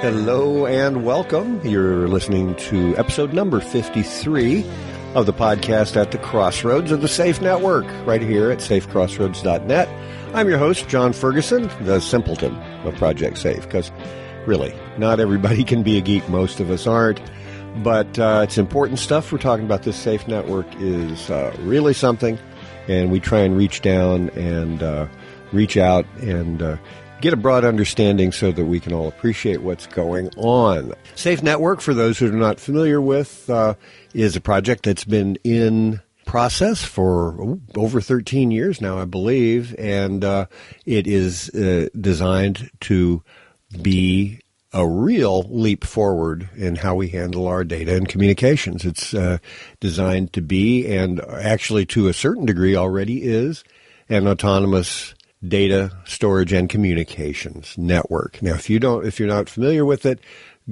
Hello and welcome. You're listening to episode number 53 of the podcast at the Crossroads of the Safe Network, right here at safecrossroads.net. I'm your host, John Ferguson, the simpleton of Project Safe, because really, not everybody can be a geek. Most of us aren't. But it's important stuff. We're talking about. This Safe Network is really something, and we try and reach down and reach out and get a broad understanding so that we can all appreciate what's going on. Safe Network, for those who are not familiar with, is a project that's been in process for over 13 years now, I believe, and it is designed to be a real leap forward in how we handle our data and communications. It's designed to be, and actually to a certain degree already is, an autonomous data storage and communications network. Now, if you're not familiar with it,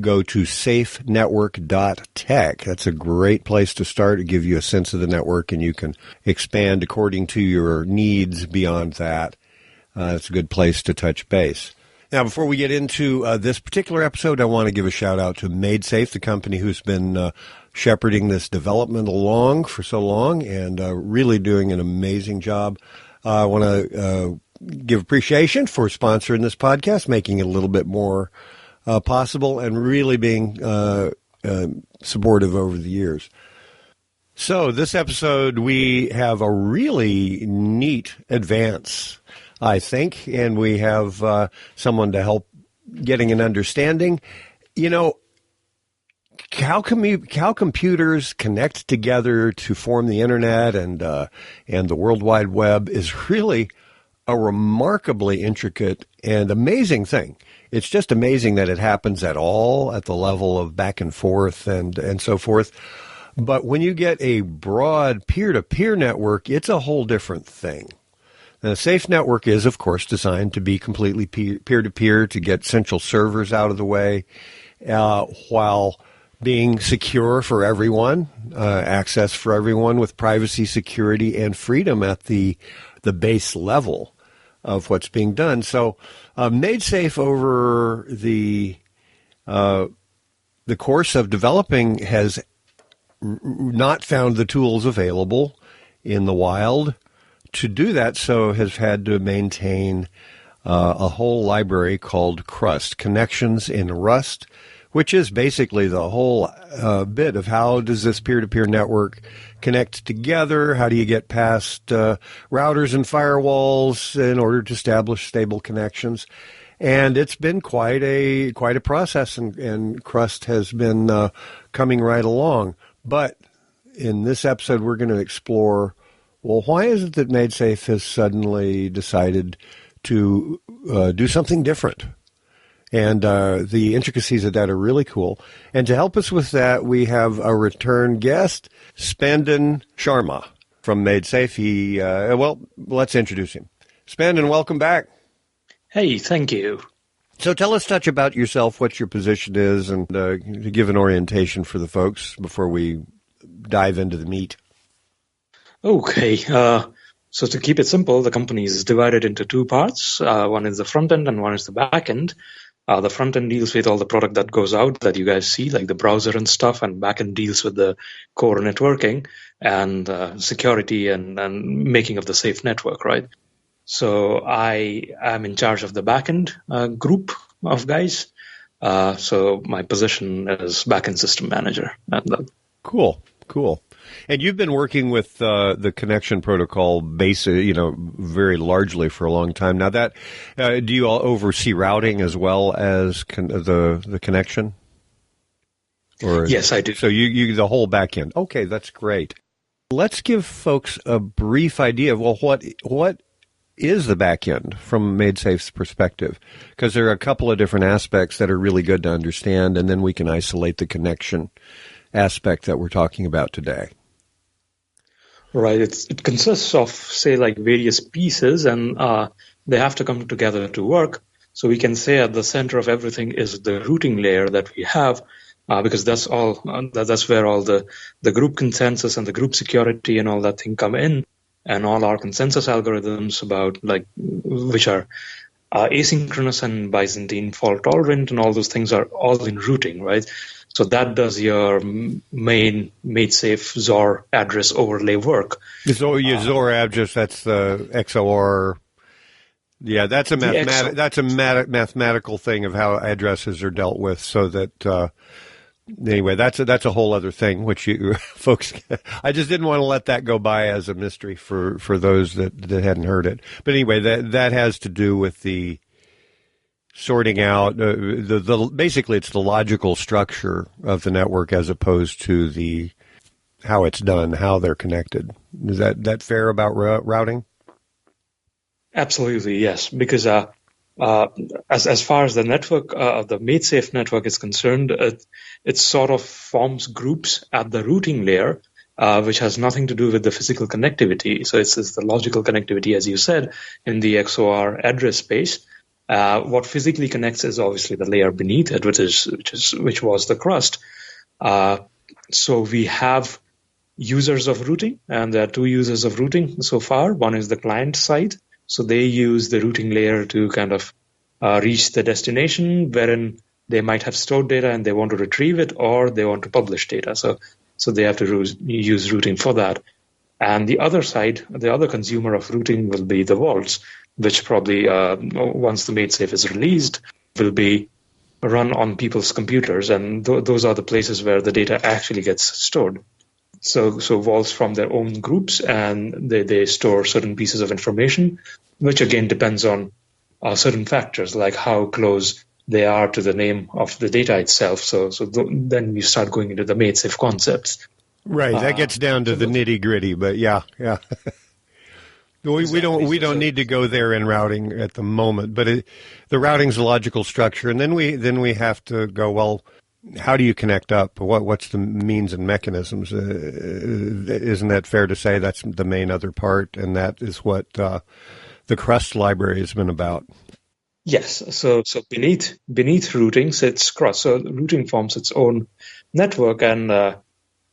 go to safenetwork.tech. That's a great place to start to give you a sense of the network, and you can expand according to your needs beyond that. It's a good place to touch base. Now, before we get into this particular episode, I want to give a shout-out to MaidSafe, the company who's been shepherding this development along for so long and really doing an amazing job. I want to give appreciation for sponsoring this podcast, making it a little bit more possible, and really being supportive over the years. So this episode, we have a really neat advance, I think, and we have someone to help getting an understanding. You know, how computers connect together to form the internet and the World Wide Web is really a remarkably intricate and amazing thing. It's just amazing that it happens at all at the level of back and forth and so forth. But when you get a broad peer-to-peer network, it's a whole different thing. The Safe Network is, of course, designed to be completely peer-to-peer, to get central servers out of the way, while being secure for everyone, access for everyone with privacy, security, and freedom at the base level of what's being done. So MaidSafe, over the course of developing, has not found the tools available in the wild to do that, so has had to maintain a whole library called Crust, Connections in Rust, which is basically the whole bit of how does this peer-to-peer network connect together? How do you get past routers and firewalls in order to establish stable connections? And it's been quite a process, and Crust has been coming right along. But in this episode, we're going to explore, well, why is it that MaidSafe has suddenly decided to do something different? And the intricacies of that are really cool. And to help us with that, we have a return guest, Spandan Shamar from MaidSafe. Let's introduce him. Spandan, welcome back. Hey, thank you. So tell us touch about yourself, what your position is, and to give an orientation for the folks before we dive into the meat. Okay. So to keep it simple, the company is divided into two parts. One is the front end and one is the back end. The front end deals with all the product that goes out that you guys see, like the browser and stuff, and back end deals with the core networking and security and making of the safe network, right? So I am in charge of the back end group of guys. So my position is back end system manager. Cool. And you've been working with the connection protocol base, very largely for a long time now. That do you all oversee routing as well as the connection? Or yes, I do. So you the whole back end. Okay, that's great. Let's give folks a brief idea of what is the back end from MaidSafe's perspective, because there are a couple of different aspects that are really good to understand, and then we can isolate the connection aspect that we're talking about today. Right. It consists of, say, like various pieces, and they have to come together to work. So we can say at the center of everything is the routing layer that we have, because that's all. That's where all the group consensus and the group security and all that thing come in, and all our consensus algorithms about which are asynchronous and Byzantine fault tolerant, and all those things are all in routing, right? So that does your main MaidSafe XOR address overlay work. So your XOR address, that's the XOR. Yeah, that's a mathematical thing of how addresses are dealt with. So that anyway, that's a whole other thing. Which you folks, I just didn't want to let that go by as a mystery for those that hadn't heard it. But anyway, that has to do with the sorting out the basically it's the logical structure of the network as opposed to the how it's done, how they're connected. Is that fair about routing? Absolutely, yes. Because as far as the network, the MaidSafe network is concerned, it sort of forms groups at the routing layer, which has nothing to do with the physical connectivity. So it's the logical connectivity, as you said, in the XOR address space. What physically connects is obviously the layer beneath it, which was the crust. So we have users of routing, and there are two users of routing so far. One is the client side. So they use the routing layer to kind of reach the destination wherein they might have stored data and they want to retrieve it, or they want to publish data. So they have to use routing for that. And the other side, the other consumer of routing will be the vaults, which probably once the MaidSafe is released will be run on people's computers. And those are the places where the data actually gets stored. So vaults from their own groups, and they store certain pieces of information, which again depends on certain factors like how close they are to the name of the data itself. So then you start going into the MaidSafe concepts. Right, that gets down to the nitty gritty, but yeah. We don't need to go there in routing at the moment, but the routing's a logical structure, and then we have to go, well, how do you connect up? What's the means and mechanisms? Isn't that fair to say that's the main other part, and that is what the Crust library has been about? Yes. So beneath routing sits Crust. So routing forms its own network and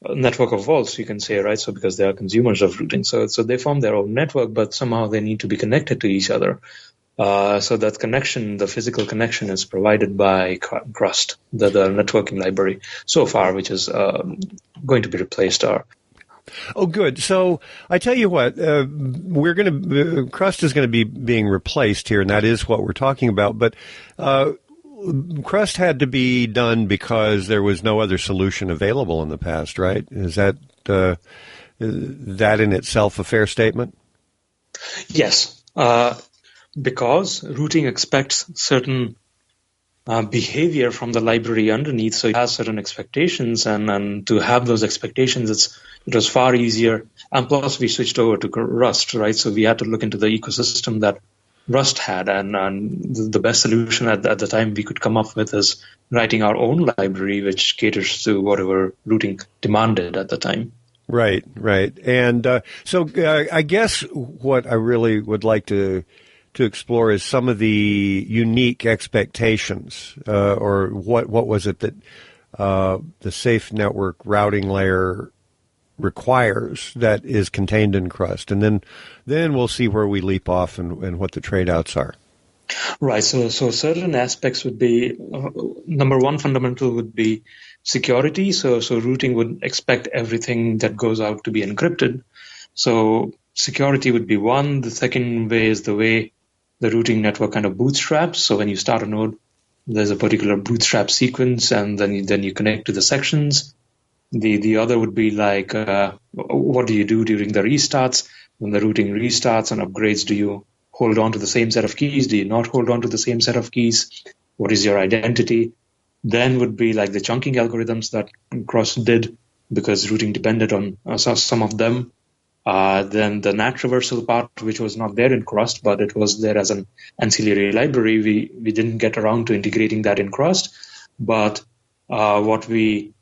network of vaults, you can say, right? So because they are consumers of routing, so they form their own network, but somehow they need to be connected to each other. So that connection, the physical connection, is provided by Crust, the networking library so far, which is going to be replaced. Oh, good. So I tell you what, Crust is going to be being replaced here, and that is what we're talking about. But Crust had to be done because there was no other solution available in the past, right? Is that in itself a fair statement? Yes. Because routing expects certain behavior from the library underneath, so it has certain expectations, and to have those expectations, it was far easier. And plus, we switched over to Rust, right? So we had to look into the ecosystem that Rust had, and the best solution at the time we could come up with is writing our own library, which caters to whatever routing demanded at the time. Right. And so I guess what I really would like to explore is some of the unique expectations, or what was it that the safe network routing layer requires that is contained in Crust, and then we'll see where we leap off and what the trade-outs are. Right. So certain aspects would be number one fundamental would be security. So routing would expect everything that goes out to be encrypted. So security would be one. The second way is the way the routing network kind of bootstraps. So when you start a node, there's a particular bootstrap sequence, and then you connect to the sections. The other would be like, what do you do during the restarts? When the routing restarts and upgrades, do you hold on to the same set of keys? Do you not hold on to the same set of keys? What is your identity? Then would be like the chunking algorithms that Crust did, because routing depended on some of them. Then the NAT traversal part, which was not there in Crust, but it was there as an ancillary library. We didn't get around to integrating that in Crust, but what we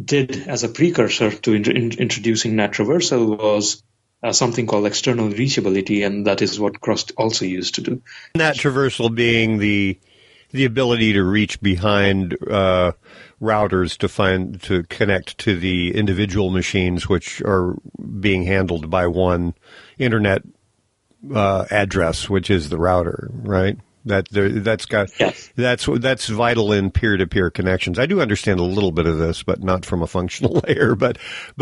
did as a precursor to introducing NAT traversal was something called external reachability, and that is what Crust also used to do. NAT traversal being the ability to reach behind routers to connect to the individual machines, which are being handled by one internet address, which is the router, right? That's vital in peer-to-peer connections. I do understand a little bit of this, but not from a functional layer. But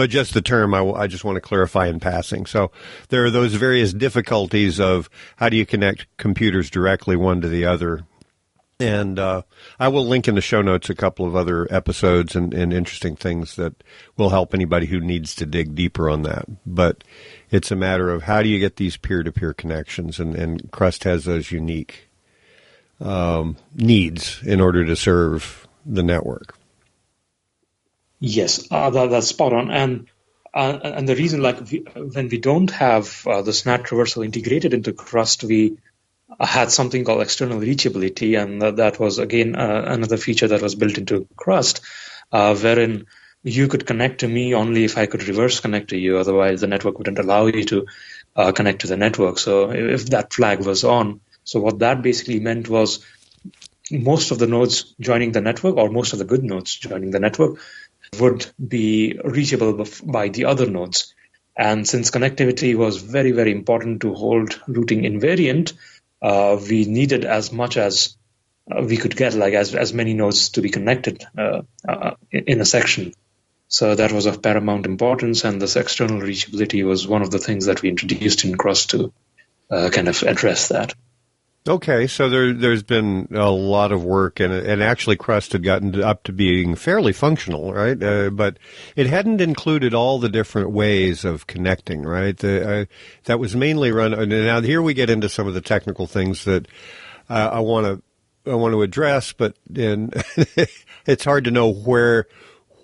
just the term, I just want to clarify in passing. So there are those various difficulties of how do you connect computers directly one to the other. And I will link in the show notes a couple of other episodes and interesting things that will help anybody who needs to dig deeper on that. But it's a matter of how do you get these peer-to-peer connections, and Crust has those unique needs in order to serve the network. Yes, that's spot on. And the reason, when we don't have the SNAT traversal integrated into Crust, we had something called external reachability, and that was, again, another feature that was built into Crust, wherein you could connect to me only if I could reverse connect to you. Otherwise, the network wouldn't allow you to connect to the network. So if that flag was on, so what that basically meant was most of the nodes joining the network, or most of the good nodes joining the network, would be reachable by the other nodes. And since connectivity was very, very important to hold routing invariant, we needed as much as we could get, as many nodes to be connected in a section. So that was of paramount importance, and this external reachability was one of the things that we introduced in Crust to kind of address that. Okay, so there's been a lot of work, and actually Crust had gotten up to being fairly functional, right? But it hadn't included all the different ways of connecting, right? That was mainly run. And now here we get into some of the technical things that I want to address, but it's hard to know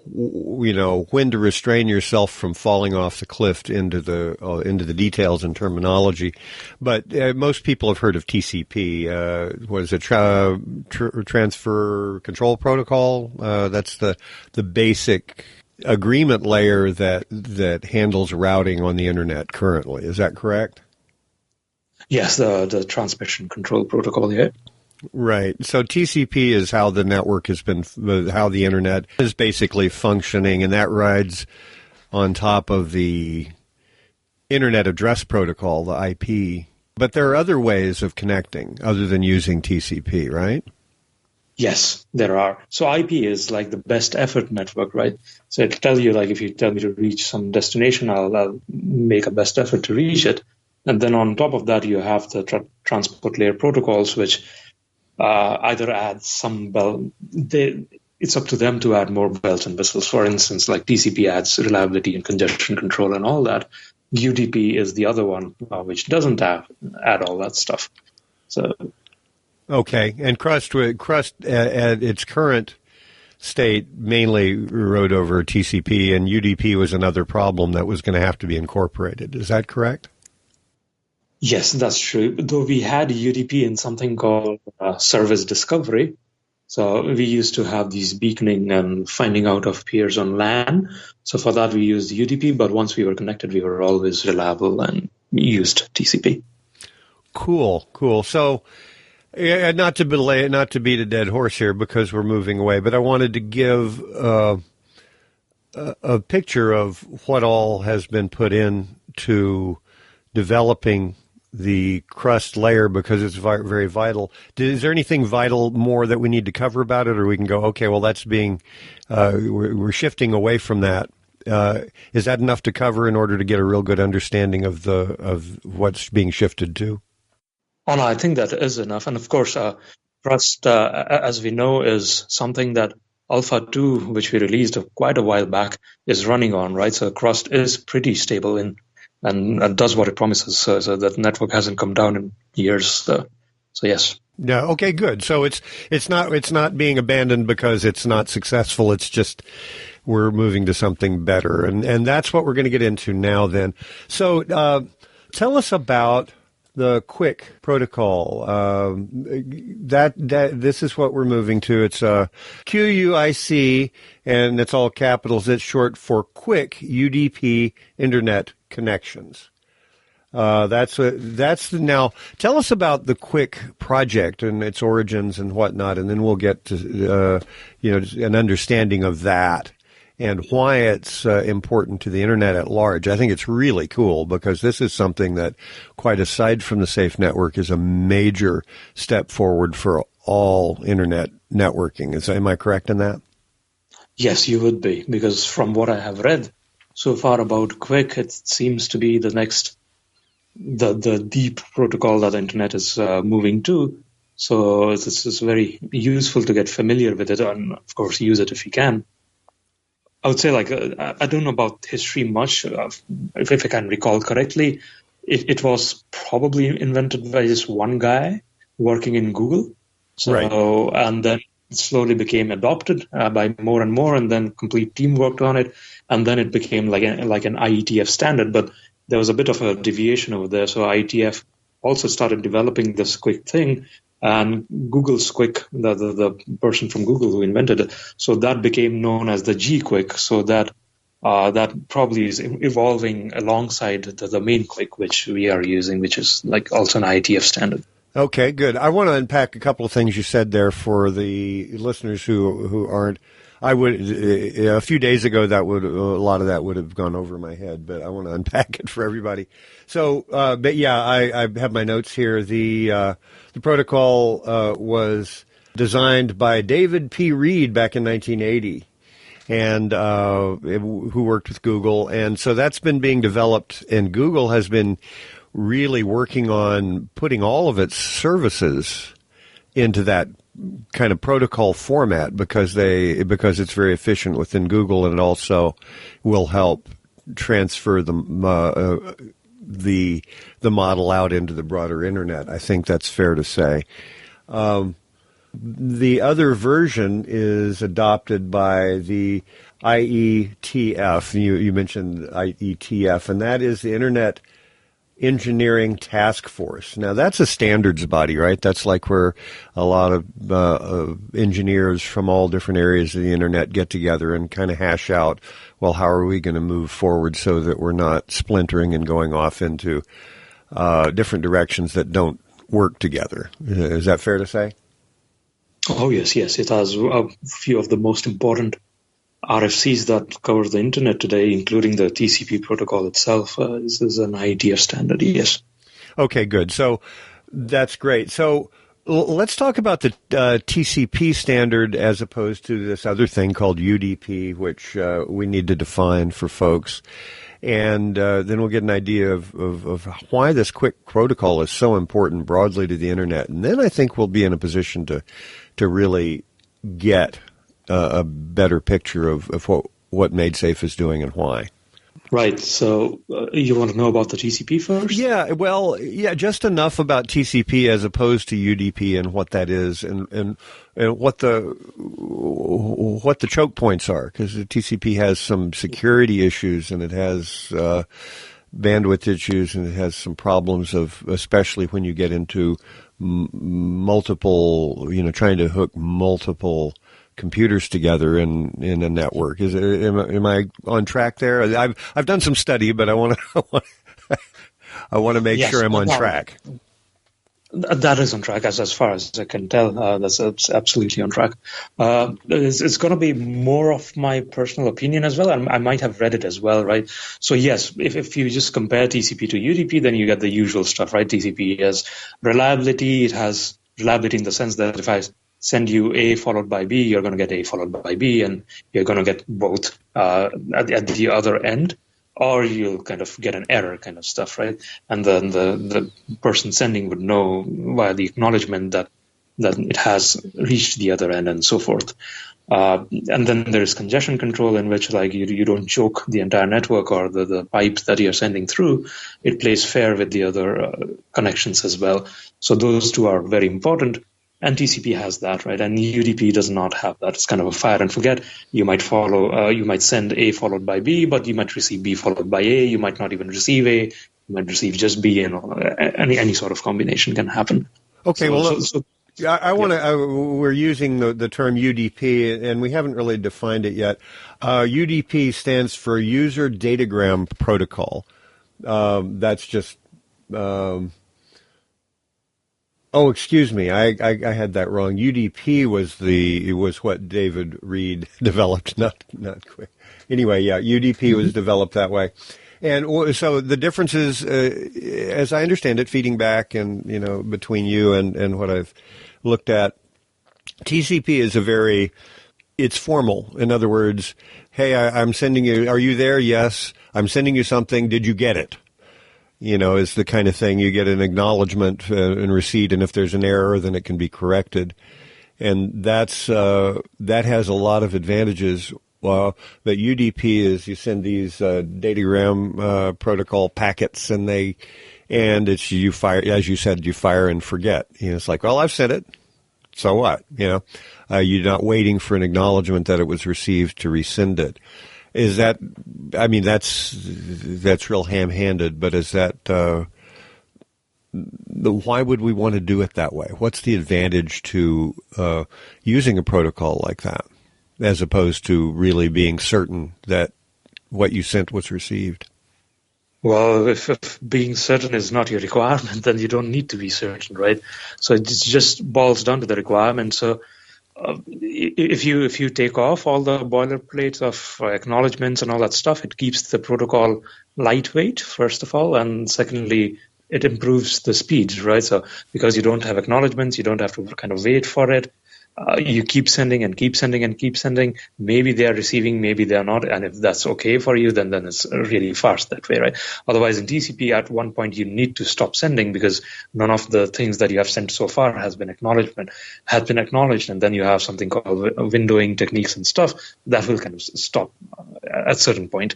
when to restrain yourself from falling off the cliff into the details and terminology. But most people have heard of TCP. What is it? Transfer Control Protocol. That's the basic agreement layer that handles routing on the internet currently. Is that correct? Yes, the Transmission Control Protocol. Yeah. Right. So TCP is how the network has been, how the internet is basically functioning, and that rides on top of the Internet Address Protocol, the IP. But there are other ways of connecting other than using TCP, right? Yes, there are. So IP is like the best effort network, right? So it'll tell you, if you tell me to reach some destination, I'll make a best effort to reach it. And then on top of that, you have the transport layer protocols, which either add some it's up to them to add more bells and whistles. For instance, like TCP adds reliability and congestion control and all that. UDP is the other one, which doesn't add all that stuff. So, okay, and Crust at its current state mainly rode over TCP, and UDP was another problem that was going to have to be incorporated. Is that correct? Yes, that's true. Though we had UDP in something called service discovery. So we used to have these beaconing and finding out of peers on LAN. So for that, we used UDP. But once we were connected, we were always reliable and used TCP. Cool. So not to beat a dead horse here because we're moving away, but I wanted to give a picture of what all has been put into developing the Crust layer because it's very vital. Is there anything vital more that we need to cover about it, or we can go, okay, well, that's we're shifting away from that. Is that enough to cover in order to get a real good understanding of what's being shifted to? Oh, no, I think that is enough. And of course, Crust, as we know, is something that Alpha 2, which we released quite a while back, is running on, right? So Crust is pretty stable and does what it promises. So that network hasn't come down in years. So yes. Yeah. Okay. Good. So it's not being abandoned because it's not successful. It's just we're moving to something better, and that's what we're going to get into now. Then, so tell us about the QUIC protocol. This is what we're moving to. It's QUIC, and it's all capitals. It's short for QUIC UDP Internet Connections. Now tell us about the QUIC project and its origins and whatnot, and then we'll get to an understanding of that and why it's important to the Internet at large. I think it's really cool because this is something that, quite aside from the safe network, is a major step forward for all Internet networking. Am I correct in that? Yes, you would be, because from what I have read so far about QUIC, it seems to be the next, the deep protocol that the Internet is moving to. So it's very useful to get familiar with it and, of course, use it if you can. I would say, I don't know about history much. If I can recall correctly, it was probably invented by just one guy working in Google. So, right. And then it slowly became adopted by more and more, and then complete team worked on it, and then it became like an IETF standard. But there was a bit of a deviation over there. So IETF also started developing this QUIC thing, and Google's QUIC, the person from Google who invented it, so that became known as the GQuic. So that probably is evolving alongside the main QUIC, which we are using, which is like also an IETF standard. Okay, good. I want to unpack a couple of things you said there for the listeners who aren't. I would a few days ago a lot of that would have gone over my head, but I want to unpack it for everybody. So, but yeah, I have my notes here. The protocol was designed by David P. Reed back in 1980, and who worked with Google, and so that's been being developed, and Google has been really working on putting all of its services into that kind of protocol format because it's very efficient within Google, and it also will help transfer the model out into the broader Internet. I think that's fair to say. The other version is adopted by the IETF. You mentioned IETF, and that is the Internet Engineering Task Force. Now, that's a standards body, right? That's like where a lot of engineers from all different areas of the Internet get together and kind of hash out, well, how are we going to move forward so that we're not splintering and going off into different directions that don't work together. Is that fair to say? Oh, yes. It has a few of the most important RFCs that cover the Internet today, including the TCP protocol itself. This is an IETF standard, yes. Okay, good. So that's great. So let's talk about the TCP standard as opposed to this other thing called UDP, which we need to define for folks. And then we'll get an idea of why this QUIC protocol is so important broadly to the Internet. And then I think we'll be in a position to really get a better picture of what MaidSafe is doing and why. Right. So you want to know about the TCP first? Yeah. Well, yeah, just enough about TCP as opposed to UDP and what that is and what the choke points are, because the TCP has some security issues and it has bandwidth issues and it has some problems especially when you get into multiple, trying to hook multiple computers together in a network. Am I on track there? I've done some study, but I want to make sure I'm on track. That is on track, as far as I can tell. That's absolutely on track. It's going to be more of my personal opinion as well. I might have read it as well, right? So yes, if you just compare TCP to UDP, then you get the usual stuff, right? TCP has reliability. It has reliability in the sense that if I send you A followed by B, you're going to get A followed by B, and you're going to get both at the other end, or you'll kind of get an error kind of stuff, right? And then the person sending would know via the acknowledgement that it has reached the other end and so forth. And then there's congestion control, in which you don't choke the entire network or the pipes that you're sending through. It plays fair with the other connections as well. So those two are very important. And TCP has that, right? And UDP does not have that. It's kind of a fire and forget. You might you might send A followed by B, but you might receive B followed by A. You might not even receive A. You might receive just B, and any sort of combination can happen. Okay, I want to. We're using the term UDP, and we haven't really defined it yet. UDP stands for User Datagram Protocol. That's just. Oh, excuse me. I had that wrong. UDP was what David Reed developed, not Quick. Anyway, yeah, UDP was developed that way. And so the differences, as I understand it, feeding back and, between you and what I've looked at, TCP is it's formal. In other words, hey, I'm sending you, are you there? Yes. I'm sending you something. Did you get it? Is the kind of thing you get an acknowledgement and receipt, and if there's an error, then it can be corrected. And that has a lot of advantages. That UDP is you send these datagram protocol packets, and it's you fire, as you said, you fire and forget. It's like, well, I've sent it, so what? You're not waiting for an acknowledgement that it was received to resend it. Is that? I mean, that's real ham-handed. But is that? Why would we want to do it that way? What's the advantage to using a protocol like that, as opposed to really being certain that what you sent was received? Well, if being certain is not your requirement, then you don't need to be certain, right? So it just boils down to the requirement. So if you take off all the boilerplates of acknowledgements and all that stuff, it keeps the protocol lightweight, first of all, and secondly, it improves the speed, right? So because you don't have acknowledgements, you don't have to kind of wait for it. You keep sending and keep sending and keep sending. Maybe they are receiving, maybe they are not. And if that's okay for you, then it's really fast that way, right? Otherwise, in TCP, at one point, you need to stop sending because none of the things that you have sent so far has been acknowledged. And then you have something called windowing techniques and stuff that will kind of stop at a certain point.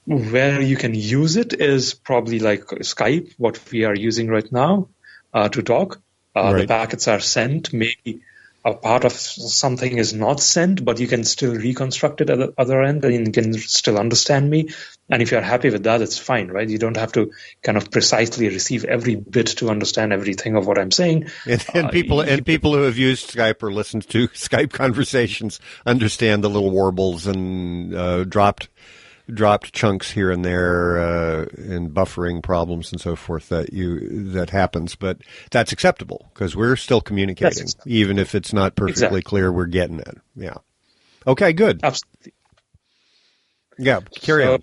Where you can use it is probably like Skype, what we are using right now to talk. Right. The packets are sent. Maybe a part of something is not sent, but you can still reconstruct it at the other end and you can still understand me. And if you're happy with that, it's fine, right? You don't have to kind of precisely receive every bit to understand everything of what I'm saying. And people who have used Skype or listened to Skype conversations understand the little warbles and dropped chunks here and there and buffering problems and so forth that happens, but that's acceptable because we're still communicating, even if it's not perfectly clear. We're getting it. Yeah. Okay. Good. Absolutely. Yeah. Carry on.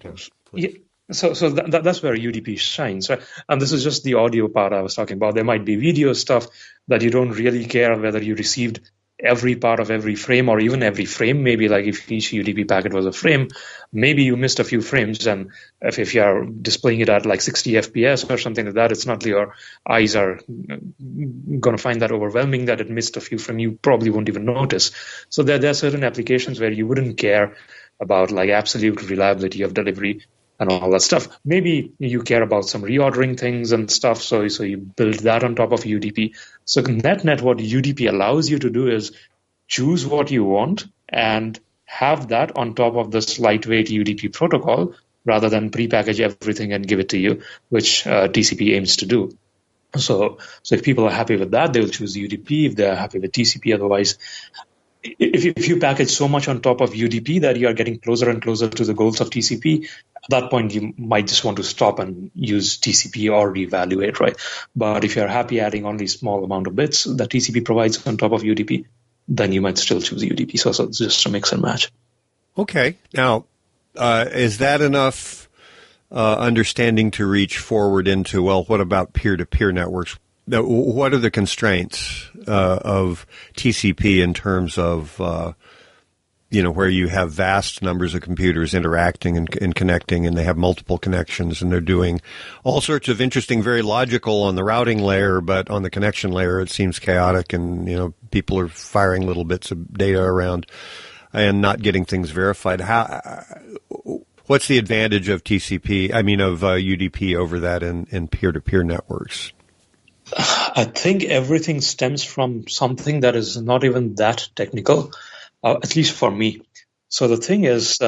Yeah, so that's where UDP shines, right? And this is just the audio part I was talking about. There might be video stuff that you don't really care whether you received every part of every frame or even every frame. Maybe like if each UDP packet was a frame, maybe you missed a few frames, and if you are displaying it at like 60 FPS or something like that, it's not your eyes are going to find that overwhelming that it missed a few frames. You probably won't even notice. So there are certain applications where you wouldn't care about like absolute reliability of delivery and all that stuff. Maybe you care about some reordering things and stuff, so you build that on top of UDP. So net, what UDP allows you to do is choose what you want and have that on top of this lightweight UDP protocol rather than prepackage everything and give it to you, which TCP aims to do. So if people are happy with that, they'll choose UDP. If they're happy with TCP, otherwise, if you package so much on top of UDP that you are getting closer and closer to the goals of TCP, at that point you might just want to stop and use TCP or reevaluate, right? But if you're happy adding only small amount of bits that TCP provides on top of UDP, then you might still choose UDP. So it's just a mix and match. Okay. Now, is that enough understanding to reach forward into, well, what about peer-to-peer networks? What are the constraints of TCP in terms of, where you have vast numbers of computers interacting and connecting, and they have multiple connections, and they're doing all sorts of interesting, very logical on the routing layer, but on the connection layer it seems chaotic, and people are firing little bits of data around and not getting things verified. What's the advantage of TCP? I mean, of UDP over that in peer-to-peer networks? I think everything stems from something that is not even that technical, at least for me. So the thing is,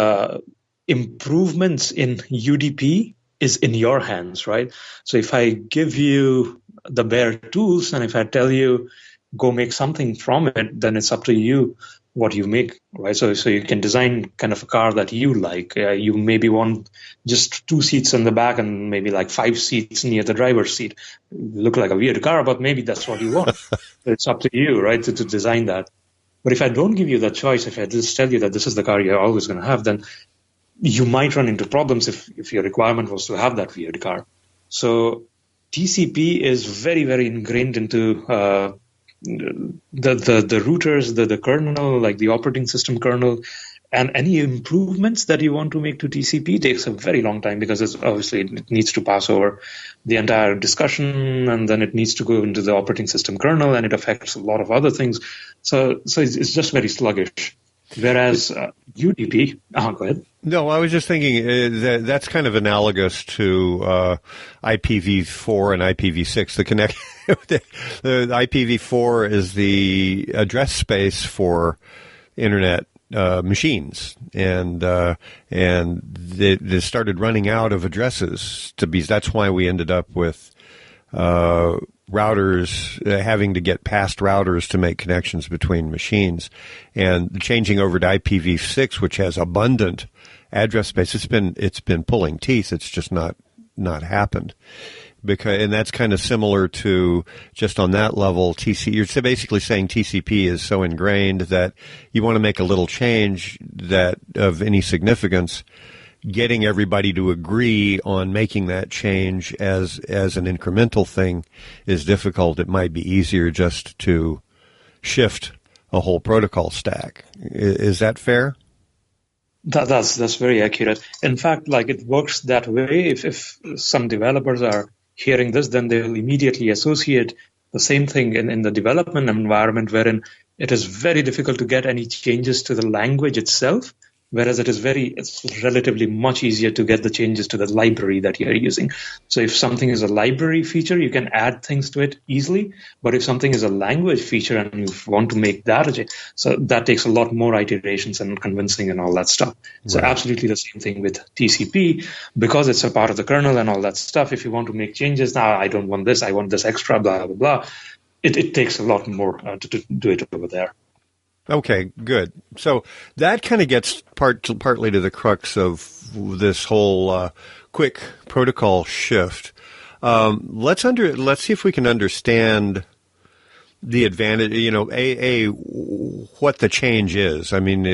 improvements in UDP is in your hands, right? So if I give you the bare tools and if I tell you go make something from it, then it's up to you what you make, right? So you can design kind of a car that you like. You maybe want just 2 seats in the back and maybe like 5 seats near the driver's seat. Look like a weird car, but maybe that's what you want. It's up to you, right, to design that. But if I don't give you that choice, if I just tell you that this is the car you're always going to have, then you might run into problems if your requirement was to have that weird car. So TCP is very, very ingrained into the routers, the kernel, like the operating system kernel, and any improvements that you want to make to TCP takes a very long time because it needs to pass over the entire discussion, and then it needs to go into the operating system kernel, and it affects a lot of other things. So it's just very sluggish. Whereas UDP, go ahead. No, I was just thinking that's kind of analogous to IPv4 and IPv6. The IPv4 is the address space for internet machines, and they started running out of addresses that's why we ended up with routers having to get past routers to make connections between machines, and changing over to IPv6, which has abundant address space. It's been pulling teeth. It's just not happened. And that's kind of similar to, just on that level, you're basically saying TCP is so ingrained that you want to make a little change that of any significance. Getting everybody to agree on making that change as an incremental thing is difficult. It might be easier just to shift a whole protocol stack. Is that fair? That's very accurate. In fact, like, it works that way. If some developers are hearing this, then they will immediately associate the same thing in the development environment, wherein it is very difficult to get any changes to the language itself. Whereas it's relatively much easier to get the changes to the library that you're using. So if something is a library feature, you can add things to it easily. But if something is a language feature and you want to make that a change, so that takes a lot more iterations and convincing and all that stuff. So absolutely the same thing with TCP, because it's a part of the kernel and all that stuff. If you want to make changes, now I don't want this, I want this extra, blah, blah, blah. It takes a lot more to do it over there. Okay, good. So that kind of gets partly to the crux of this whole QUIC protocol shift. Let's see if we can understand the advantage. What the change is. I mean,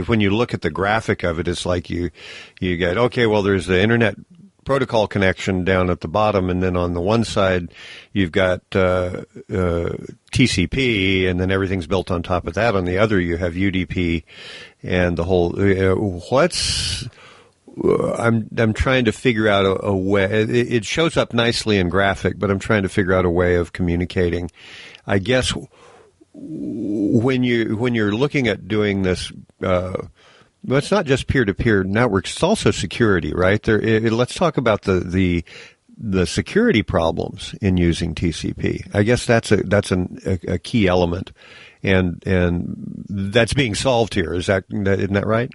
when you look at the graphic of it, it's like you get, okay, well, there's the internet protocol connection down at the bottom, and then on the one side you've got TCP, and then everything's built on top of that. On the other, you have UDP, and the whole. I'm trying to figure out a way. It shows up nicely in graphic, but I'm trying to figure out a way of communicating. I guess when you're looking at doing this. But it's not just peer-to-peer networks; it's also security, right? Let's talk about the security problems in using TCP. I guess that's a key element, and that's being solved here. Isn't that right?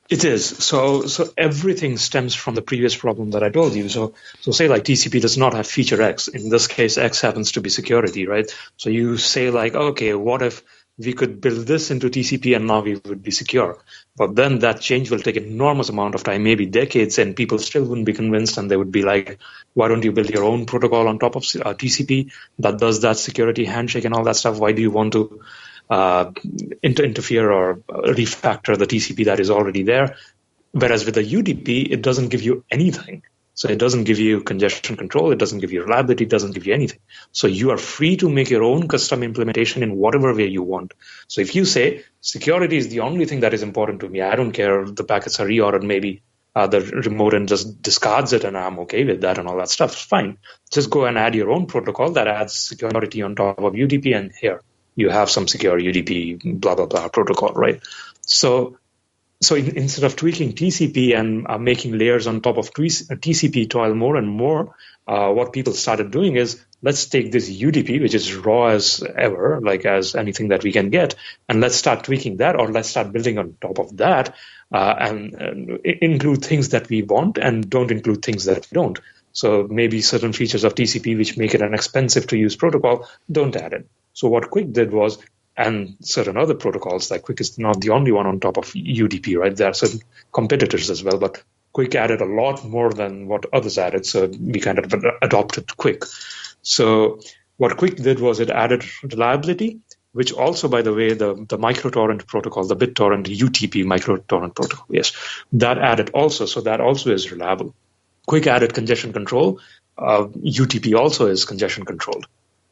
It is. So everything stems from the previous problem that I told you. So say like TCP does not have feature X. In this case, X happens to be security, right? So you say like, okay, what if we could build this into TCP and now we would be secure? But then that change will take an enormous amount of time, maybe decades, and people still wouldn't be convinced, and they would be like, why don't you build your own protocol on top of TCP that does that security handshake and all that stuff? Why do you want to interfere or refactor the TCP that is already there? Whereas with the UDP, it doesn't give you anything. So it doesn't give you congestion control, it doesn't give you reliability, it doesn't give you anything. So you are free to make your own custom implementation in whatever way you want. So if you say security is the only thing that is important to me, I don't care if the packets are reordered, maybe the remote and just discards it and I'm okay with that and all that stuff, fine. Just go and add your own protocol that adds security on top of UDP, and here you have some secure UDP blah, blah, blah protocol, right? So instead of tweaking TCP and making layers on top of TCP toil more and more, what people started doing is, let's take this UDP, which is raw as ever, like as anything that we can get, and let's start tweaking that, or let's start building on top of that, and include things that we want and don't include things that we don't. So maybe certain features of TCP which make it an expensive to use protocol, don't add it. So what QUIC did was, And certain other protocols, like QUIC is not the only one on top of UDP, right? There are certain competitors as well, but QUIC added a lot more than what others added, so we kind of adopted QUIC. So what QUIC did was it added reliability, which also, by the way, the microtorrent protocol, the BitTorrent UTP microtorrent protocol, yes, that added also, so that also is reliable. QUIC added congestion control. UTP also is congestion controlled.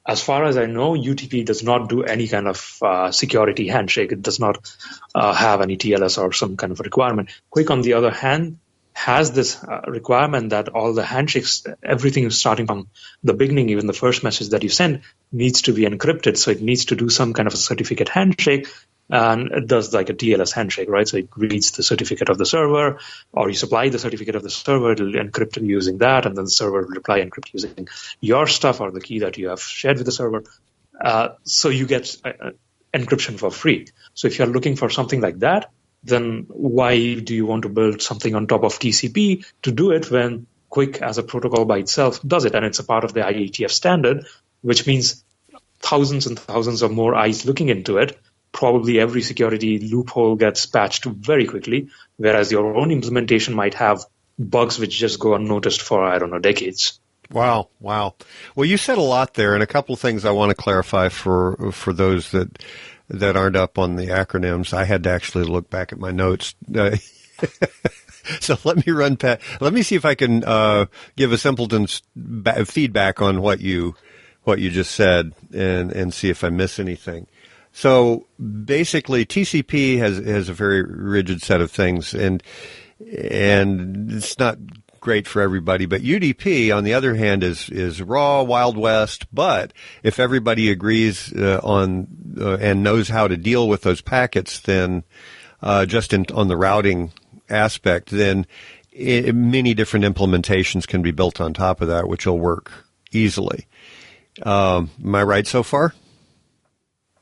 As far as I know, UTP does not do any kind of security handshake. It does not have any TLS or some kind of a requirement. QUIC, on the other hand, has this requirement that all the handshakes, everything starting from the beginning, even the first message that you send, needs to be encrypted. So it needs to do some kind of a certificate handshake, and it does like a TLS handshake, right? So it reads the certificate of the server, or you supply the certificate of the server, it'll encrypt it using that, and then the server will reply encrypt using your stuff or the key that you have shared with the server. So you get encryption for free. So if you're looking for something like that, then why do you want to build something on top of TCP to do it when QUIC as a protocol by itself does it? And it's a part of the IETF standard, which means thousands and thousands of more eyes looking into it. Probably every security loophole gets patched very quickly, whereas your own implementation might have bugs which just go unnoticed for, I don't know, decades. Wow. Well, you said a lot there, and a couple of things I want to clarify for those that aren't up on the acronyms. I had to actually look back at my notes. So let me see if I can give a simpleton's feedback on what you just said and see if I miss anything. So basically, TCP has a very rigid set of things, and it's not great for everybody. But UDP, on the other hand, is raw, Wild West. But if everybody agrees on and knows how to deal with those packets, then just on the routing aspect, then many different implementations can be built on top of that, which will work easily. Am I right so far?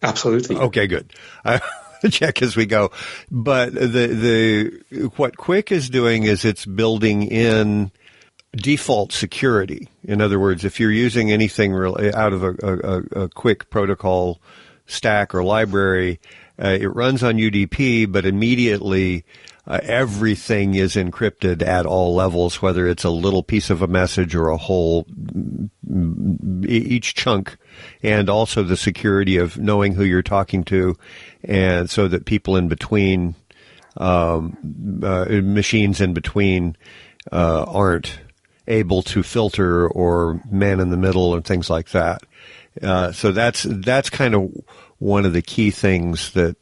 Absolutely. Okay, good. I check as we go. But what QUIC is doing is it's building in default security. In other words, if you're using anything out of a QUIC protocol stack or library, it runs on UDP, but immediately everything is encrypted at all levels, whether it's a little piece of a message or a whole, each chunk, and also the security of knowing who you're talking to, and so that people in between, machines in between, aren't able to filter or man in the middle and things like that. So that's kind of one of the key things that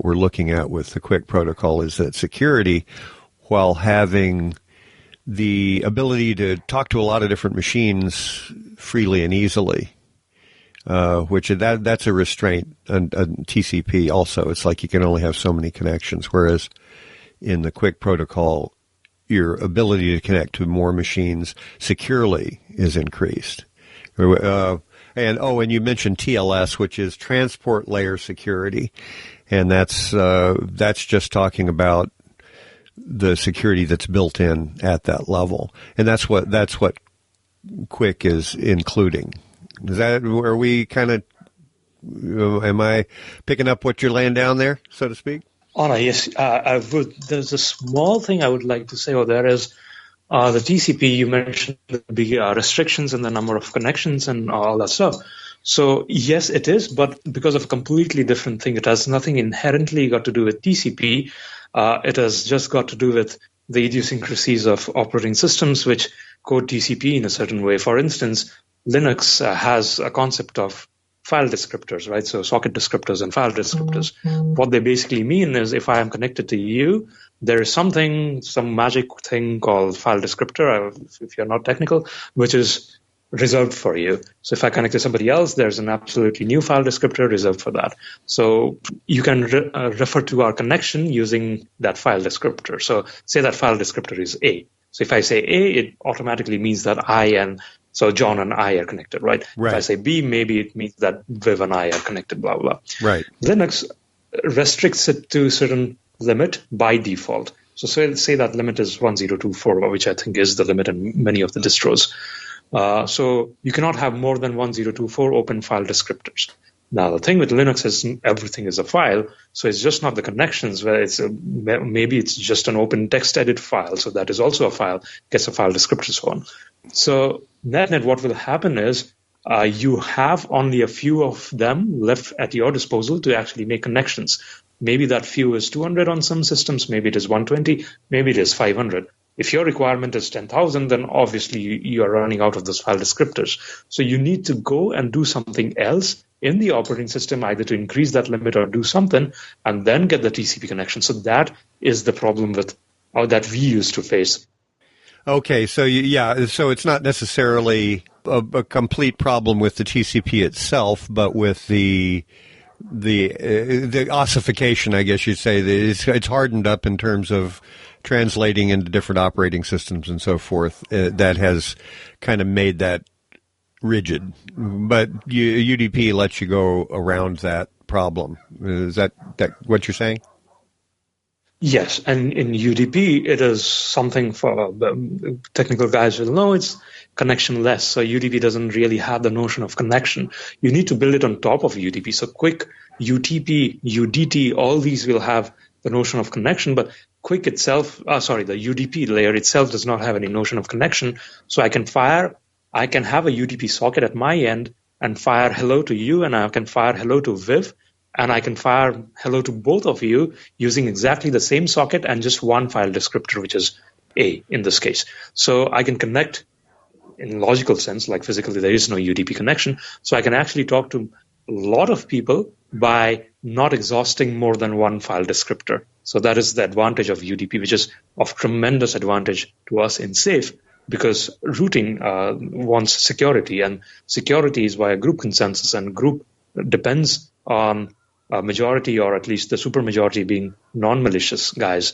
we're looking at with the QUIC protocol, is that security, while having the ability to talk to a lot of different machines freely and easily, which that's a restraint on TCP also. It's like you can only have so many connections, whereas in the QUIC protocol, your ability to connect to more machines securely is increased. And you mentioned TLS, which is transport layer security, and that's just talking about the security that's built in at that level, and that's what QUIC is including. Are we kind of? Am I picking up what you're laying down there, so to speak? Anna, yes, I would. There's a small thing I would like to say. There is. The TCP, you mentioned the restrictions and the number of connections and all that stuff. So yes, it is, but because of a completely different thing. It has nothing inherently got to do with TCP. It has just got to do with the idiosyncrasies of operating systems which code TCP in a certain way. For instance, Linux has a concept of file descriptors, right? So socket descriptors and file descriptors. What they basically mean is if I am connected to you, there is some magic thing called file descriptor, if you're not technical, which is reserved for you. So if I connect to somebody else, there's an absolutely new file descriptor reserved for that. So you can refer to our connection using that file descriptor. So say that file descriptor is A. So if I say A, it automatically means that so John and I are connected, right? If I say B, maybe it means that Viv and I are connected, blah, blah. Right. Linux restricts it to a certain limit by default. So say that limit is 1024, which I think is the limit in many of the distros. So you cannot have more than 1024 open file descriptors. Now, the thing with Linux is everything is a file, so it's just not the connections where maybe it's just an open text edit file, so that is also a file, gets a file descriptor, so on. So net, what will happen is you have only a few of them left at your disposal to actually make connections. Maybe that few is 200 on some systems, maybe it is 120, maybe it is 500. If your requirement is 10,000, then obviously you are running out of those file descriptors. So you need to go and do something else in the operating system, either to increase that limit or do something, and then get the TCP connection. So that is the problem that we used to face. Okay, so so it's not necessarily a complete problem with the TCP itself, but with the ossification, I guess you'd say. It's hardened up in terms of translating into different operating systems and so forth. That has kind of made that rigid. But UDP lets you go around that problem. Is that what you're saying? Yes, and in UDP, it is something for the technical guys will know, it's connectionless. So UDP doesn't really have the notion of connection. You need to build it on top of UDP. So QUIC, UTP, UDT, all these will have the notion of connection, but QUIC itself, the UDP layer itself does not have any notion of connection. So I can have a UDP socket at my end and fire hello to you, and I can fire hello to Viv, and I can fire hello to both of you using exactly the same socket and just one file descriptor, which is A in this case. So I can connect in logical sense, like physically there is no UDP connection. So I can actually talk to a lot of people by not exhausting more than one file descriptor. So that is the advantage of UDP, which is of tremendous advantage to us in SAFE, because routing wants security, and security is via group consensus, and group depends on a majority, or at least the supermajority being non-malicious guys,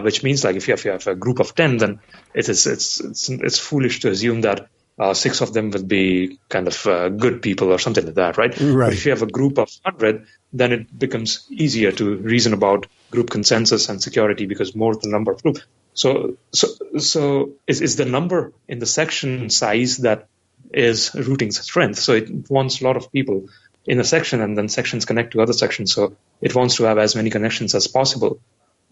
which means like if you have a group of 10, then it's foolish to assume that 6 of them will be kind of good people or something like that, right? But if you have a group of 100, then it becomes easier to reason about group consensus and security, because more the number of groups. So is the number in the section size that is routing's strength. So it wants a lot of people in a section, and then sections connect to other sections. So it wants to have as many connections as possible.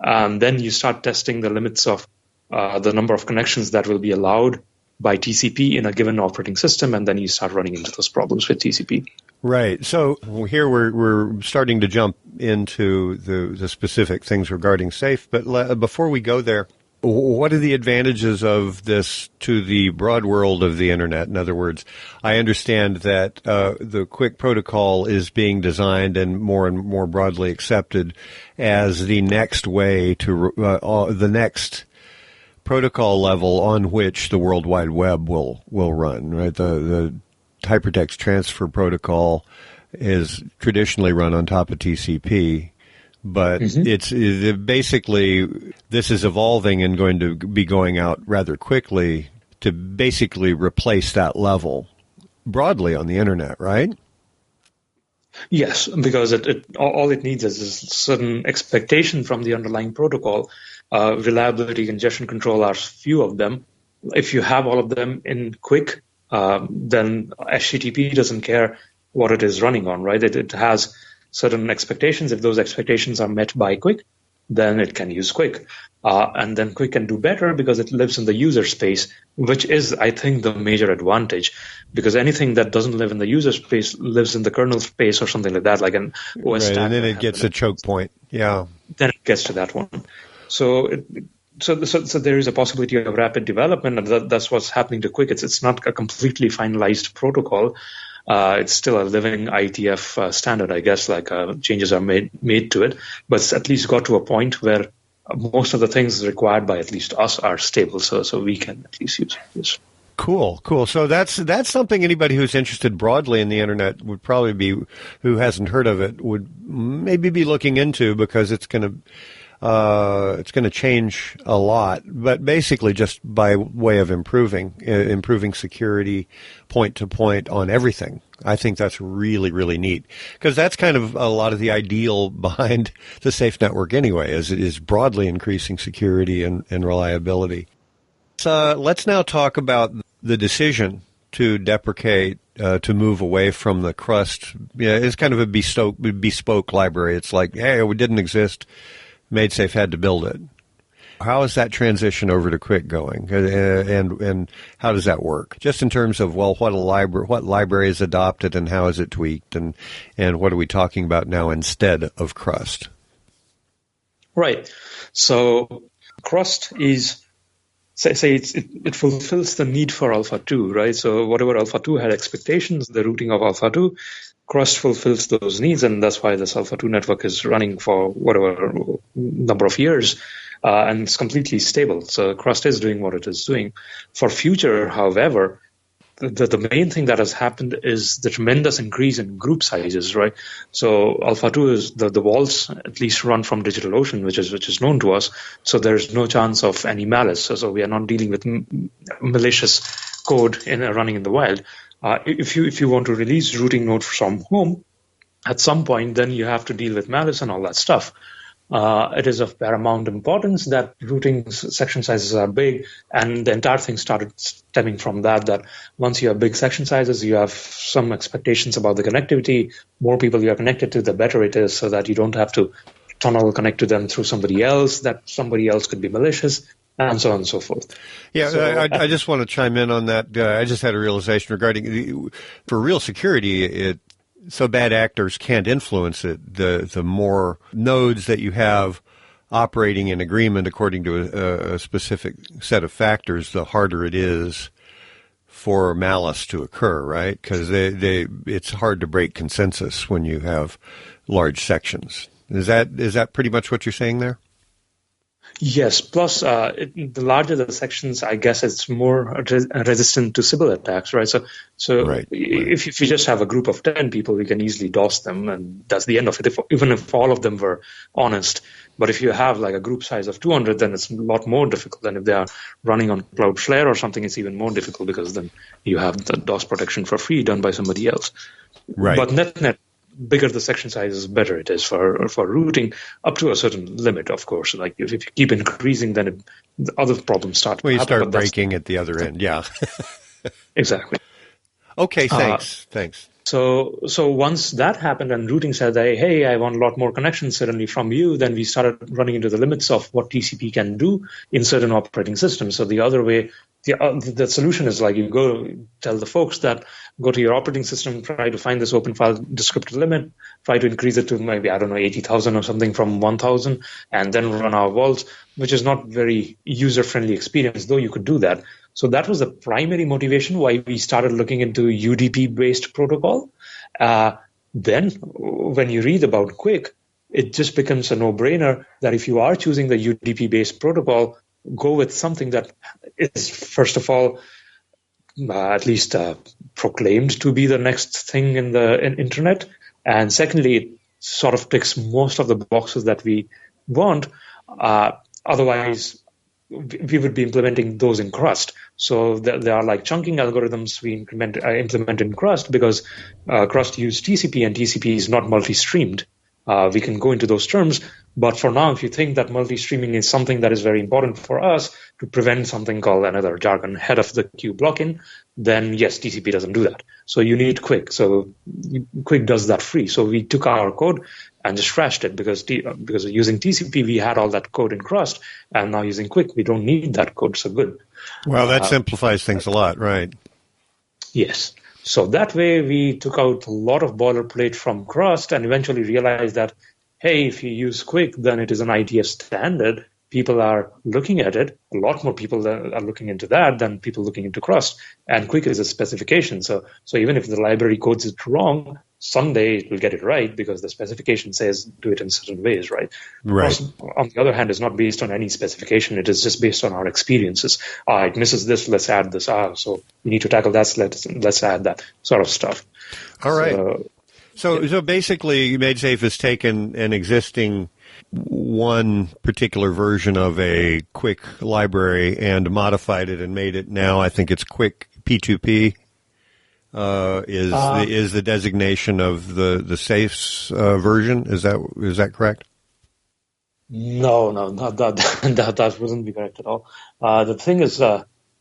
Then you start testing the limits of the number of connections that will be allowed by TCP in a given operating system, and then you start running into those problems with TCP. Right. So here we're starting to jump into the specific things regarding SAFE, but before we go there, what are the advantages of this to the broad world of the Internet? In other words, I understand that the QUIC protocol is being designed and more broadly accepted as the next way to the next protocol level on which the World Wide Web will run. Right, the hypertext transfer protocol is traditionally run on top of TCP. But it's basically, this is evolving and going to be going out rather quickly to basically replace that level broadly on the Internet, right? Yes, because all it needs is a certain expectation from the underlying protocol. Reliability, congestion control are few of them. If you have all of them in QUIC, then HTTP doesn't care what it is running on, right? It has certain expectations. If those expectations are met by QUIC, then it can use QUIC. And then QUIC can do better because it lives in the user space, which is, I think, the major advantage. Because anything that doesn't live in the user space lives in the kernel space or something like that, like an OS stack. And then it gets a choke point. Yeah. Then it gets to that one. So there is a possibility of rapid development, and that's what's happening to QUIC. It's not a completely finalized protocol. It's still a living IETF standard, I guess, like changes are made to it, but it's at least got to a point where most of the things required by at least us are stable, so we can at least use this. Cool. So that's something anybody who's interested broadly in the Internet would probably be, who hasn't heard of it, would maybe be looking into, because it's going to change a lot, but basically just by way of improving security point to point on everything. I think that's really, really neat, because that's kind of a lot of the ideal behind the SAFE network anyway, is it is broadly increasing security and reliability. Let's now talk about the decision to deprecate, to move away from the Crust. Yeah, it's kind of a bespoke library. It's like, hey, it didn't exist. MaidSafe had to build it. How is that transition over to QUIC going, and how does that work? Just in terms of, well, what library is adopted and how is it tweaked, and what are we talking about now instead of Crust? Right. So Crust is, it fulfills the need for Alpha 2, right? So whatever Alpha 2 had expectations, the routing of Alpha 2, Crust fulfills those needs, and that's why this Alpha 2 network is running for whatever number of years. And it's completely stable. So Crust is doing what it is doing. For future, however, the main thing that has happened is the tremendous increase in group sizes, right? So Alpha 2 is the vaults at least run from DigitalOcean, which is known to us. So there's no chance of any malice. So we are not dealing with malicious code running in the wild. If you want to release routing node from home, at some point, then you have to deal with malice and all that stuff. It is of paramount importance that routing section sizes are big, and the entire thing started stemming from that once you have big section sizes, you have some expectations about the connectivity. More people you are connected to, the better it is, so that you don't have to tunnel connect to them through somebody else, that somebody else could be malicious, and so on and so forth. Yeah, so, I just want to chime in on that. I just had a realization regarding, for real security, so bad actors can't influence it. The more nodes that you have operating in agreement according to a specific set of factors, the harder it is for malice to occur, right? Because it's hard to break consensus when you have large sections. Is that pretty much what you're saying there? Yes. Plus, the larger the sections, I guess it's more resistant to Sybil attacks, right? So right. If you just have a group of 10 people, you can easily DOS them, and that's the end of it, even if all of them were honest. But if you have like a group size of 200, then it's a lot more difficult. And if they are running on Cloudflare or something, it's even more difficult because then you have the DOS protection for free done by somebody else. Right. But net, bigger the section size, better it is for routing, up to a certain limit, of course. Like if you keep increasing, then the other problems start. Well, you start breaking at the other end. Yeah. Exactly. Okay. Thanks. So once that happened and routing said, hey, I want a lot more connections suddenly from you, then we started running into the limits of what TCP can do in certain operating systems. So the other way, the solution is like you go tell the folks that go to your operating system, try to find this open file descriptor limit, try to increase it to maybe, 80,000 or something from 1,000, and then run our vaults, which is not very user-friendly experience, though you could do that. So that was the primary motivation why we started looking into UDP-based protocol. Then when you read about QUIC, it just becomes a no-brainer that if you are choosing the UDP-based protocol, go with something that is, first of all, at least proclaimed to be the next thing in the internet. And secondly, it sort of ticks most of the boxes that we want. Otherwise, we would be implementing those in Crust. So there are like chunking algorithms we implement in Crust because Crust uses TCP, and TCP is not multi-streamed. We can go into those terms, but for now, if you think that multi-streaming is something that is very important for us to prevent something called another jargon head of the queue blocking, then yes, TCP doesn't do that. So you need QUIC. So QUIC does that free. So we took our code and just trashed it because using TCP, we had all that code in Crust, and now using QUIC, we don't need that code. So good. Well, that simplifies things a lot, right? Yes. So that way, we took out a lot of boilerplate from Crust and eventually realized that, hey, if you use QUIC, then it is an ITS standard. People are looking at it. A lot more people are looking into that than people looking into Crust. And QUIC is a specification. So even if the library codes it wrong, someday it will get it right because the specification says do it in certain ways, right? Right. Crust, on the other hand, is not based on any specification. It is just based on our experiences. It misses this, let's add this. So we need to tackle that, let's add that sort of stuff. All right. So basically, MaidSafe has taken an existing one particular version of a QUIC library and modified it and made it now, I think it's QUIC P2P is the designation of the safe's version. Is that correct? No, not that. That wouldn't be correct at all. The thing is,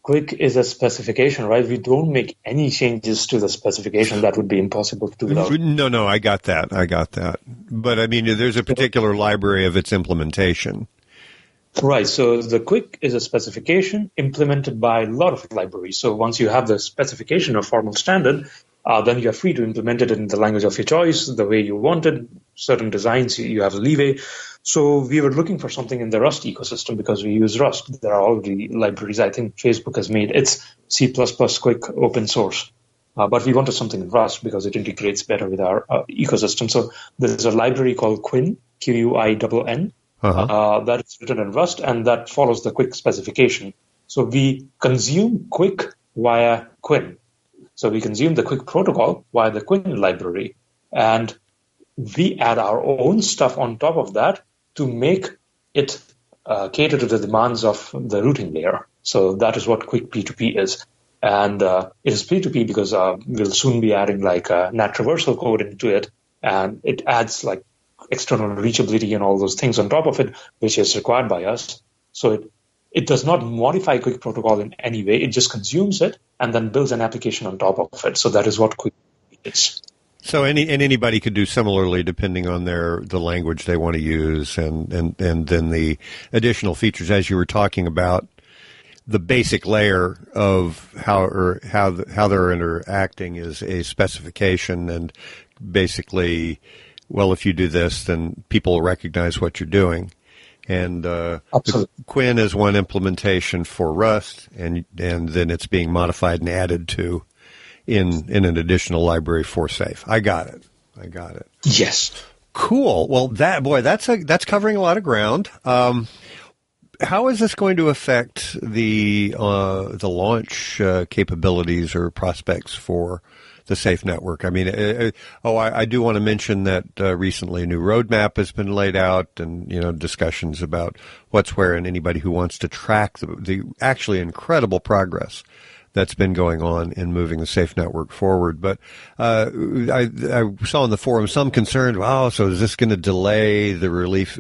QUIC is a specification, right? We don't make any changes to the specification. That would be impossible to do without. No, I got that. But I mean, there's a particular library of its implementation. Right. So the QUIC is a specification implemented by a lot of libraries. So once you have the specification or formal standard, then you're free to implement it in the language of your choice, the way you want it. Certain designs, you have leeway. So we were looking for something in the Rust ecosystem because we use Rust. There are already libraries. I think Facebook has made its C++ QUIC open source. But we wanted something in Rust because it integrates better with our ecosystem. So there's a library called Quinn, Quinn, that is written in Rust, and that follows the QUIC specification. So we consume QUIC via Quinn. So we consume the QUIC protocol via the Quinn library, and we add our own stuff on top of that to make it cater to the demands of the routing layer. So that is what QUIC P2P is. And it is P2P because we'll soon be adding like NAT traversal code into it, and it adds like external reachability and all those things on top of it, which is required by us. So it does not modify QUIC protocol in any way. It just consumes it and then builds an application on top of it. So that is what QUIC is. So anybody could do similarly depending on the language they want to use and then the additional features as you were talking about. The basic layer of how they're interacting is a specification, and basically, well, if you do this, then people will recognize what you're doing. And Quinn is one implementation for Rust, and then it's being modified and added to in an additional library for Safe. I got it. Yes. Cool. Well, that's covering a lot of ground. How is this going to affect the launch capabilities or prospects for the Safe network? I mean, I do want to mention that recently a new roadmap has been laid out, and discussions about what's where, and anybody who wants to track the actually incredible progress that's been going on in moving the Safe network forward. But I saw in the forum some concern. Wow, so is this going to delay the release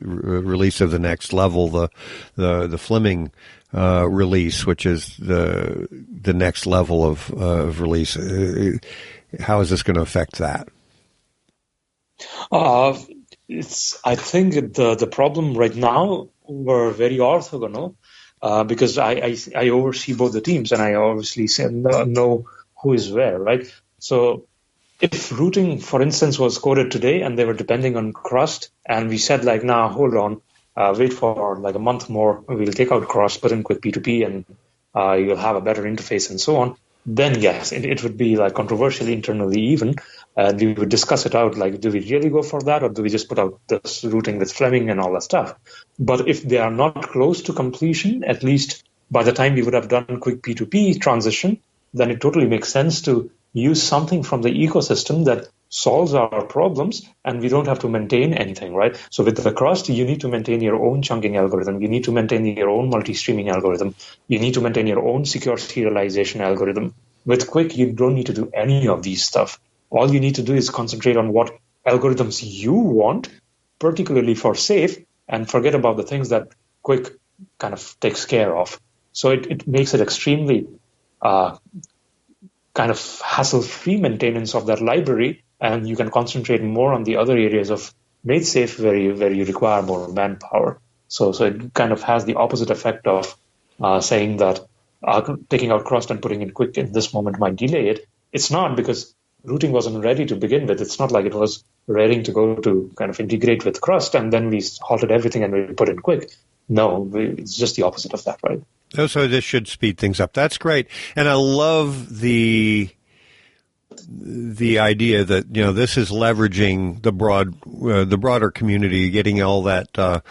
of the next level, the Fleming release, which is the next level of release? How is this going to affect that? I think the problem right now, we're very orthogonal. Because I oversee both the teams, and I obviously know who is where, right? So if routing, for instance, was coded today and they were depending on Crust, and we said like, nah, hold on, wait for like a month more, we'll take out Crust, put in QUIC P2P, and you'll have a better interface and so on, then yes, it would be like controversial internally even, and we would discuss it out, like, do we really go for that, or do we just put out this routing with Fleming and all that stuff? But if they are not close to completion, at least by the time we would have done QUIC P2P transition, then it totally makes sense to use something from the ecosystem that solves our problems, and we don't have to maintain anything, right? So with the Crust, you need to maintain your own chunking algorithm. You need to maintain your own multi-streaming algorithm. You need to maintain your own secure serialization algorithm. With QUIC, you don't need to do any of these stuff. All you need to do is concentrate on what algorithms you want, particularly for Safe, and forget about the things that QUIC kind of takes care of. So it makes it extremely kind of hassle-free maintenance of that library, and you can concentrate more on the other areas of MaidSafe where you require more manpower. So it kind of has the opposite effect of saying that taking out Crust and putting in QUIC in this moment might delay it. It's not, because routing wasn't ready to begin with. It's not like it was ready to go to kind of integrate with Crust and then we halted everything and we put in QUIC. No, it's just the opposite of that, right? So this should speed things up. That's great. And I love the idea that, this is leveraging the broader community, getting all that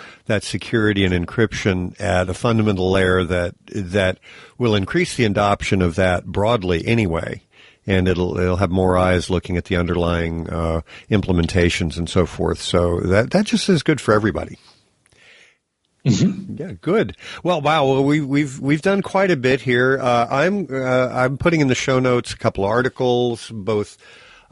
security and encryption at a fundamental layer that will increase the adoption of that broadly anyway. And it'll have more eyes looking at the underlying implementations and so forth. So that just is good for everybody. Mm-hmm. Yeah, good. Well, wow. Well, we've done quite a bit here. I'm putting in the show notes a couple articles, both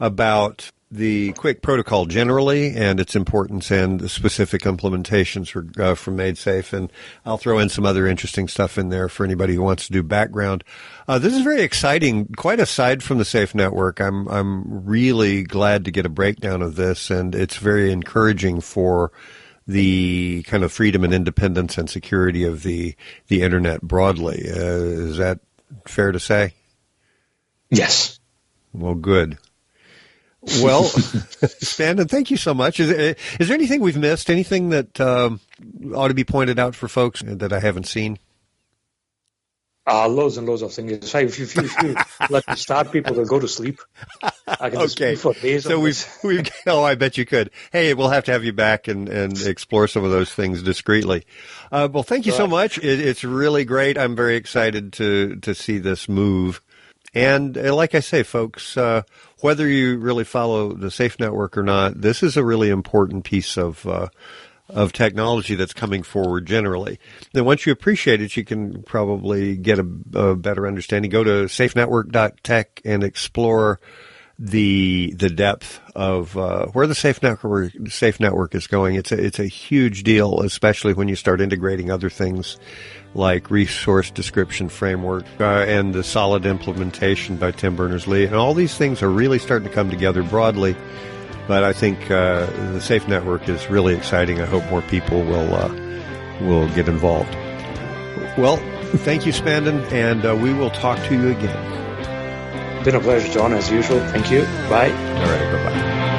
about the QUIC protocol generally and its importance and the specific implementations from MaidSafe, and I'll throw in some other interesting stuff in there for anybody who wants to do background. This is very exciting, quite aside from the Safe Network. I'm really glad to get a breakdown of this, and it's very encouraging for the kind of freedom and independence and security of the Internet broadly. Is that fair to say? Yes. Well, good. Well, Spandan, thank you so much. Is there anything we've missed? Anything that ought to be pointed out for folks that I haven't seen? Loads and loads of things. If you let me start, people will go to sleep. I can speak for days. So I bet you could. Hey, we'll have to have you back and explore some of those things discreetly. Well, thank you so much. It's really great. I'm very excited to see this move. And like I say, folks, whether you really follow the Safe Network or not, this is a really important piece of technology that's coming forward generally. Then once you appreciate it, you can probably get a better understanding. Go to safenetwork.tech and explore the depth of where the Safe Network is going. It's a huge deal, especially when you start integrating other things like resource description framework and the solid implementation by Tim Berners-Lee. And all these things are really starting to come together broadly. But I think the Safe Network is really exciting. I hope more people will get involved. Well, thank you, Spandan, and we will talk to you again. Been a pleasure, John, as usual. Thank you. Bye. All right, bye-bye.